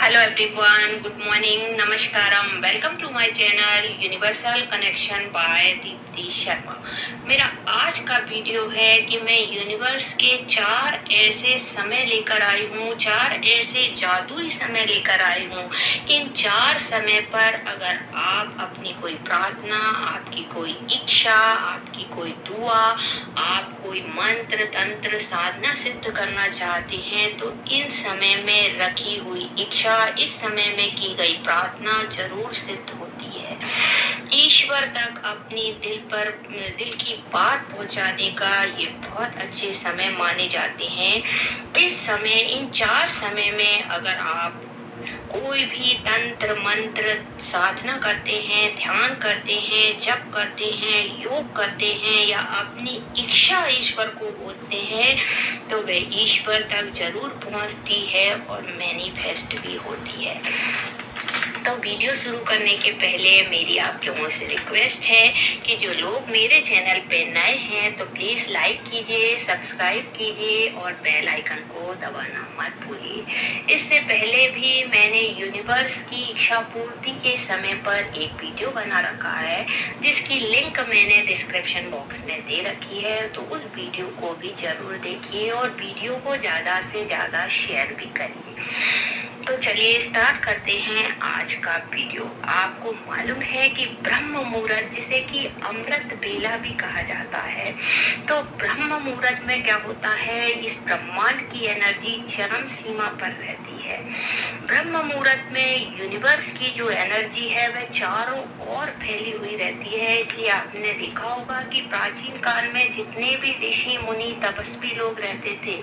Hello everyone, good morning, नमस्कारम, welcome to my channel universal connection by Deepti Sharma. मेरा आज का वीडियो है कि मैं यूनिवर्स के 4 ऐसे समय लेकर आई हूँ, 4 ऐसे जादुई समय लेकर आई हूँ। इन 4 समय पर अगर आप अपनी कोई प्रार्थना, आपकी कोई इच्छा, आपकी कोई दुआ, आप कोई मंत्र तंत्र साधना सिद्ध करना चाहते हैं तो इन समय में रखी हुई इच्छा, इस समय में की गई प्रार्थना जरूर सिद्ध होती है। ईश्वर तक अपनी दिल की बात पहुंचाने का ये बहुत अच्छे समय माने जाते हैं। इस समय, इन 4 समय में अगर आप कोई भी तंत्र मंत्र साधना करते हैं, ध्यान करते हैं, जप करते हैं, योग करते हैं या अपनी इच्छा ईश्वर को बोलते हैं तो वह ईश्वर तक जरूर पहुंचती है और मैनिफेस्ट भी होती है। तो वीडियो शुरू करने के पहले मेरी आप लोगों से रिक्वेस्ट है कि जो लोग मेरे चैनल पे नए हैं तो प्लीज लाइक कीजिए, सब्सक्राइब कीजिए और बेल आइकन को दबाना मत भूलिए। इससे पहले भी मैंने यूनिवर्स की इच्छा पूर्ति के समय पर एक वीडियो बना रखा है जिसकी लिंक मैंने डिस्क्रिप्शन बॉक्स में दे रखी है, तो उस वीडियो को भी जरूर देखिए और वीडियो को ज्यादा से ज्यादा शेयर भी करिए। तो चलिए स्टार्ट करते हैं आज का वीडियो। आपको मालूम है कि ब्रह्म मुहूर्त, जिसे कि अमृत बेला भी कहा जाता है, तो ब्रह्म मुहूर्त में क्या होता है, इस ब्रह्मांड की एनर्जी चरम सीमा पर रहती है। ब्रह्म मुहूर्त में यूनिवर्स की जो एनर्जी है वह चारों ओर फैली हुई रहती है। इसलिए आपने देखा होगा कि प्राचीन काल में जितने भी ऋषि मुनि तपस्वी लोग रहते थे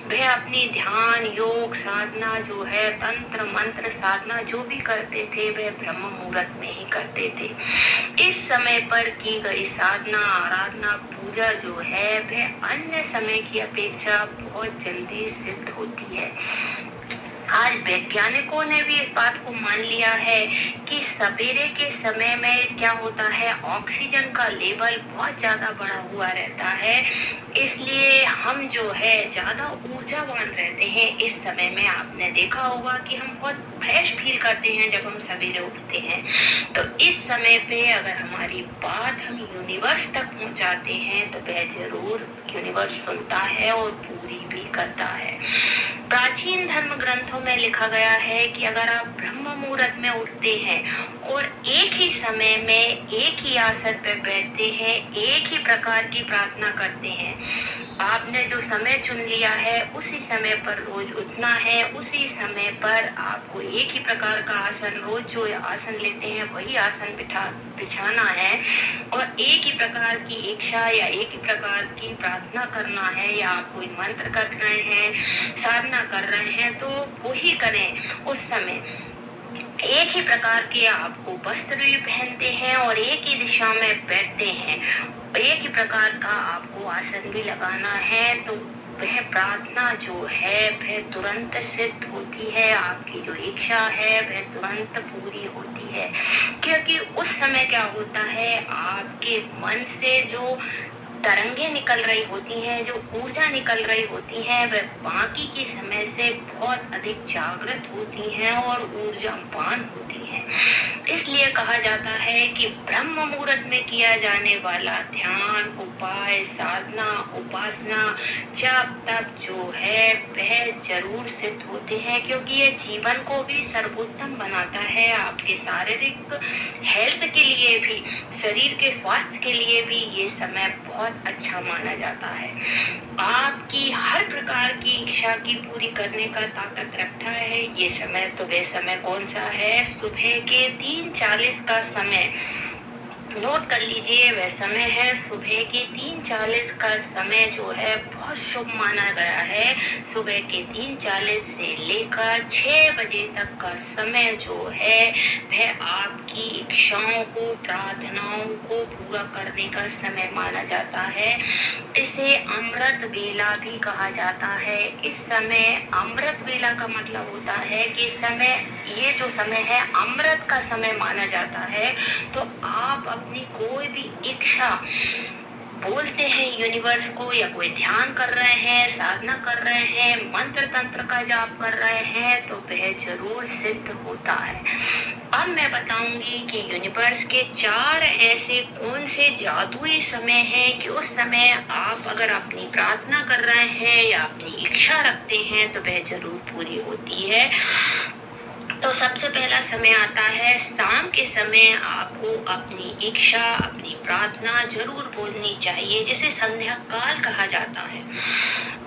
वह अपनी ध्यान, योग, साधना जो है, तंत्र मंत्र साधना जो भी करते थे वह ब्रह्म मुहूर्त में ही करते थे। इस समय पर की गई साधना, आराधना, पूजा जो है वह अन्य समय की अपेक्षा बहुत जल्दी सिद्ध होती है। आज वैज्ञानिकों ने भी इस बात को मान लिया है कि सवेरे के समय में क्या होता है, ऑक्सीजन का लेवल बहुत ज्यादा बढ़ा हुआ रहता है, इसलिए हम जो है ज्यादा ऊर्जावान रहते हैं। इस समय में आपने देखा होगा कि हम बहुत फ्रेश फील करते हैं जब हम सवेरे उठते हैं। तो इस समय पे अगर हमारी बात हम यूनिवर्स तक पहुंचाते हैं तो वह जरूर यूनिवर्स सुनता है और पूरी भी करता है। प्राचीन धर्म ग्रंथों में लिखा गया है कि अगर आप ब्रह्म मुहूर्त में उठते हैं और एक ही समय में एक ही आसन पर बैठते हैं, एक ही प्रकार की प्रार्थना करते हैं, आपने जो समय चुन लिया है उसी समय पर रोज उठना है, उसी समय पर आपको एक ही प्रकार का आसन, रोज जो आसन लेते हैं वही आसन बिछाना है और एक ही प्रकार की इच्छा या एक ही प्रकार की प्रार्थना करना है, या आप कोई मंत्र कर रहे हैं, साधना कर रहे हैं तो वही करें। उस समय एक ही प्रकार के आपको वस्त्र भी पहनते हैं और एक ही दिशा में बैठते हैं, एक ही प्रकार का आपको आसन भी लगाना है, तो वह प्रार्थना जो है वह तुरंत सिद्ध होती है। आपकी जो इच्छा है वह तुरंत पूरी होती है, क्योंकि उस समय क्या होता है, आपके मन से जो तरंगे निकल रही होती हैं, जो ऊर्जा निकल रही होती हैं, वह बाकी के समय से बहुत अधिक जागृत होती हैं और ऊर्जावान होती हैं। इसलिए कहा जाता है कि ब्रह्म मुहूर्त में किया जाने वाला ध्यान, उपाय, साधना, उपासना, जप तप जो है वह जरूर सिद्ध होते हैं, क्योंकि यह जीवन को भी सर्वोत्तम बनाता है। आपके शारीरिक हेल्थ के लिए भी, शरीर के स्वास्थ्य के लिए भी ये समय बहुत अच्छा माना जाता है। आपकी हर प्रकार की इच्छा की पूरी करने का ताकत रखता है ये समय। तो वह समय कौन सा है, सुबह के 3:40 का समय नोट कर लीजिए। वह समय है सुबह के 3:40 का समय जो है बहुत शुभ माना गया है। सुबह के 3:40 से लेकर 6 बजे तक का समय जो है वह आपकी इच्छाओं को, प्रार्थनाओं को पूरा करने का समय माना जाता है। इसे अमृत बेला भी कहा जाता है। इस समय अमृत बेला का मतलब होता है कि समय, ये जो समय है अमृत का समय माना जाता है। तो आप अपनी कोई भी इच्छा बोलते हैं यूनिवर्स को, या कोई ध्यान कर रहे हैं, साधना कर रहे हैं, मंत्र तंत्र का जाप कर रहे हैं, तो वह जरूर सिद्ध होता है। अब मैं बताऊंगी कि यूनिवर्स के 4 ऐसे कौन से जादुई समय हैं कि उस समय आप अगर अपनी प्रार्थना कर रहे हैं या अपनी इच्छा रखते हैं तो वह जरूर पूरी होती है। तो सबसे पहला समय आता है शाम के समय। आपको अपनी इच्छा, अपनी प्रार्थना जरूर बोलनी चाहिए, जिसे संध्या काल कहा जाता है।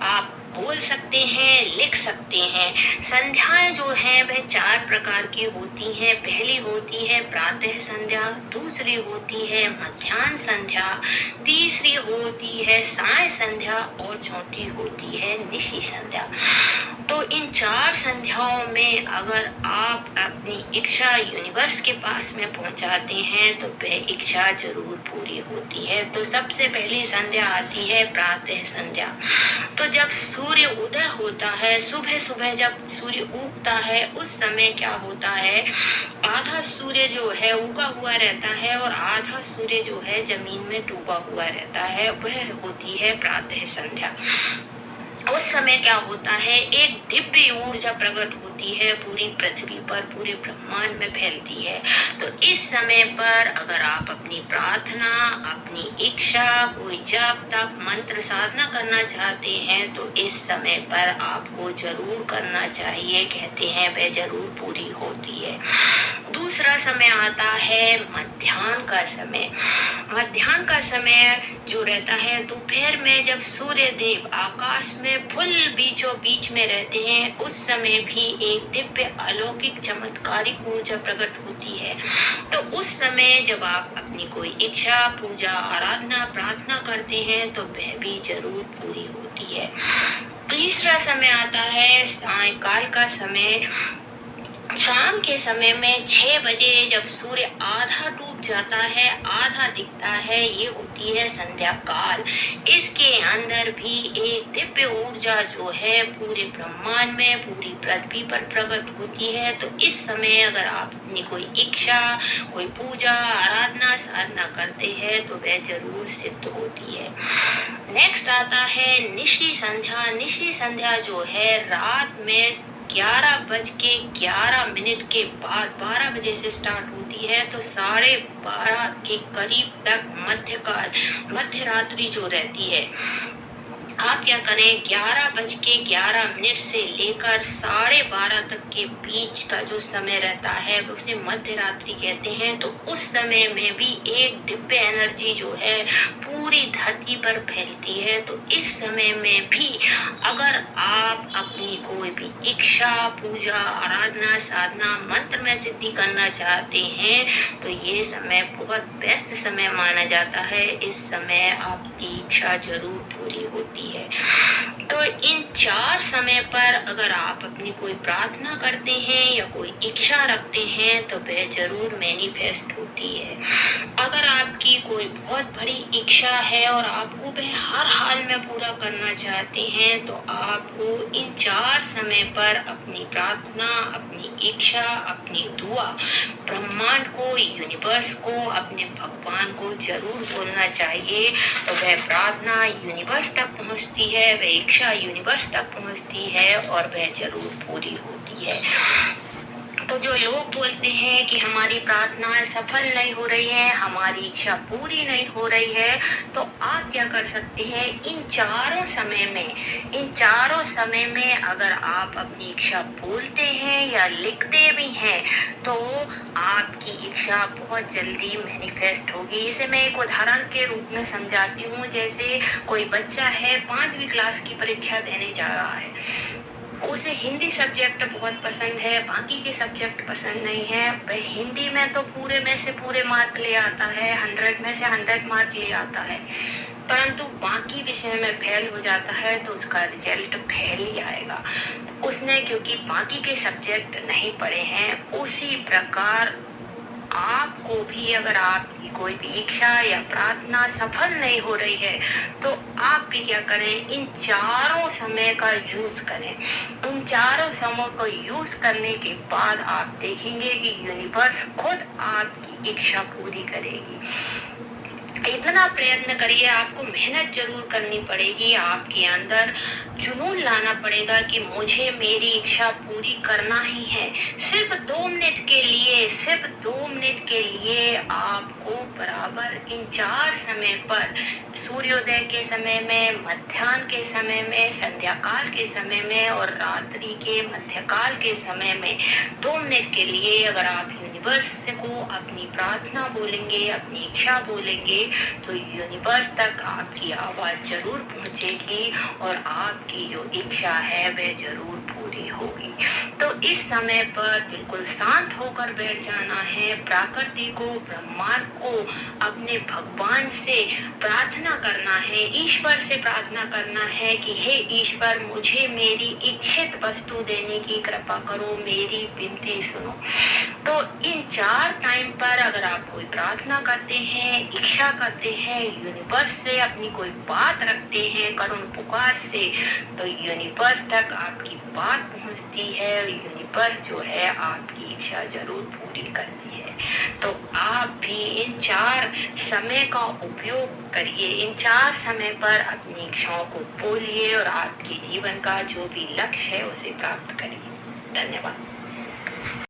आप बोल सकते हैं, लिख सकते हैं। संध्याएं जो हैं वह 4 प्रकार की होती हैं। पहली होती है प्रातः संध्या, दूसरी होती है मध्याह्न संध्या, तीसरी होती है साय संध्या और चौथी होती है निशी संध्या। तो इन 4 संध्याओं में अगर आप अपनी इच्छा यूनिवर्स के पास में पहुंचाते हैं तो वह इच्छा जरूर पूरी होती है। तो सबसे पहली संध्या आती है प्रातः संध्या। तो जब सूर्य उदय होता है, सुबह सुबह जब सूर्य उगता है, उस समय क्या होता है, आधा सूर्य जो है उगा हुआ रहता है और आधा सूर्य जो है जमीन में डूबा हुआ रहता है, वह होती है प्रातः संध्या। उस समय क्या होता है, एक दिव्य ऊर्जा प्रकट होती है, पूरी पृथ्वी पर, पूरे ब्रह्मांड में फैलती है। तो इस समय पर अगर आप अपनी प्रार्थना, अपनी इच्छा, कोई जाप तप मंत्र साधना करना चाहते हैं तो इस समय पर आपको जरूर करना चाहिए। कहते हैं वह जरूर पूरी होती है। दूसरा समय आता है मध्याह्न का समय। मध्याह्न का समय जो रहता है दोपहर में, जब सूर्य देव आकाश में फुल बीचों बीच में रहते हैं, उस समय भी एक दिव्य अलौकिक चमत्कारिक ऊर्जा प्रकट होती है। तो उस समय जब आप अपनी कोई इच्छा, पूजा, आराधना, प्रार्थना करते हैं तो वह भी जरूर पूरी होती है। तीसरा समय आता है सायंकाल का समय। शाम के समय में 6 बजे जब सूर्य आधा डूब जाता है, आधा दिखता है, ये होती है संध्या काल। इसके अंदर भी एक दिव्य ऊर्जा जो है पूरे ब्रह्मांड में, पूरी पृथ्वी पर प्रकट होती है। तो इस समय अगर आप अपनी कोई इच्छा, कोई पूजा, आराधना, साधना करते हैं तो वह जरूर सिद्ध होती है। नेक्स्ट आता है निशी संध्या। निशी संध्या जो है रात में 11:11 के बाद 12 बजे से स्टार्ट होती है, तो 12:30 के करीब तक मध्य रात्रि जो रहती है, आप क्या करें, 11:11 से लेकर 12:30 तक के बीच का जो समय रहता है उसे मध्य रात्रि कहते हैं। तो उस समय में भी एक दिव्य एनर्जी जो है पूरी धरती पर फैलती है। तो इस समय में भी अगर आप अपनी कोई भी इच्छा, पूजा, आराधना, साधना, मंत्र में सिद्धि करना चाहते हैं तो ये समय बहुत बेस्ट समय माना जाता है। इस समय आपकी इच्छा जरूर पूरी होती है। तो इन 4 समय पर अगर आप अपनी कोई प्रार्थना करते हैं या कोई इच्छा रखते हैं तो वह जरूर मैनिफेस्ट होती है। अगर आपकी कोई बहुत बड़ी इच्छा है और आपको वह हर हाल में पूरा करना चाहते हैं तो आपको इन 4 समय पर अपनी प्रार्थना, अपनी इच्छा, अपनी दुआ ब्रह्मांड को, यूनिवर्स को, अपने भगवान को जरूर बोलना चाहिए। तो वह प्रार्थना यूनिवर्स तक पहुंचती है, वह इच्छा यूनिवर्स तक पहुंचती है और वह जरूर पूरी होती है। तो जो लोग बोलते हैं कि हमारी प्रार्थनाएं सफल नहीं हो रही है, हमारी इच्छा पूरी नहीं हो रही है, तो आप क्या कर सकते हैं, इन चारों समय में अगर आप अपनी इच्छा बोलते हैं या लिखते भी हैं तो आपकी इच्छा बहुत जल्दी मैनिफेस्ट होगी। इसे मैं एक उदाहरण के रूप में समझाती हूँ। जैसे कोई बच्चा है, 5वीं क्लास की परीक्षा देने जा रहा है, उसे हिंदी सब्जेक्ट बहुत पसंद है, बाकी के सब्जेक्ट पसंद नहीं है। वह हिंदी में तो पूरे में से पूरे मार्क ले आता है, 100 में से 100 मार्क ले आता है, परंतु बाकी विषय में फेल हो जाता है तो उसका रिजल्ट फेल ही आएगा। उसने क्योंकि बाकी के सब्जेक्ट नहीं पढ़े हैं। उसी प्रकार आपको भी अगर आपकी कोई भी इच्छा या प्रार्थना सफल नहीं हो रही है तो आप भी क्या करें, इन चारों समय का यूज करें। उन चारों समय को यूज करने के बाद आप देखेंगे कि यूनिवर्स खुद आपकी इच्छा पूरी करेगी। इतना प्रयत्न करिए, आपको मेहनत जरूर करनी पड़ेगी, आपके अंदर जुनून लाना पड़ेगा कि मुझे मेरी इच्छा पूरी करना ही है। सिर्फ 2 मिनट के लिए, सिर्फ 2 मिनट के लिए आपको बराबर इन 4 समय पर, सूर्योदय के समय में, मध्याह्न के समय में, संध्या काल के समय में और रात्रि के मध्यकाल के समय में 2 मिनट के लिए अगर आप यूनिवर्स को अपनी प्रार्थना बोलेंगे, अपनी इच्छा बोलेंगे, तो यूनिवर्स तक आपकी आवाज जरूर पहुंचेगी और आपकी जो इच्छा है वह जरूर पूरी होगी। तो इस समय पर बिल्कुल शांत होकर बैठ जाना है, प्रकृति को, ब्रह्मांड को, अपने भगवान से प्रार्थना करना है, ईश्वर से प्रार्थना करना है कि हे ईश्वर, मुझे मेरी इच्छित वस्तु देने की कृपा करो, मेरी विनती सुनो। तो इन 4 टाइम पर अगर आप कोई प्रार्थना करते हैं, इच्छा करते हैं, यूनिवर्स से अपनी कोई बात रखते हैं करुण पुकार से, तो यूनिवर्स तक आपकी बात पहुंचती है, यूनिवर्स जो है आपकी इच्छा जरूर पूरी करती है। तो आप भी इन 4 समय का उपयोग करिए, इन 4 समय पर अपनी इच्छाओं को बोलिए और आपके जीवन का जो भी लक्ष्य है उसे प्राप्त करिए। धन्यवाद।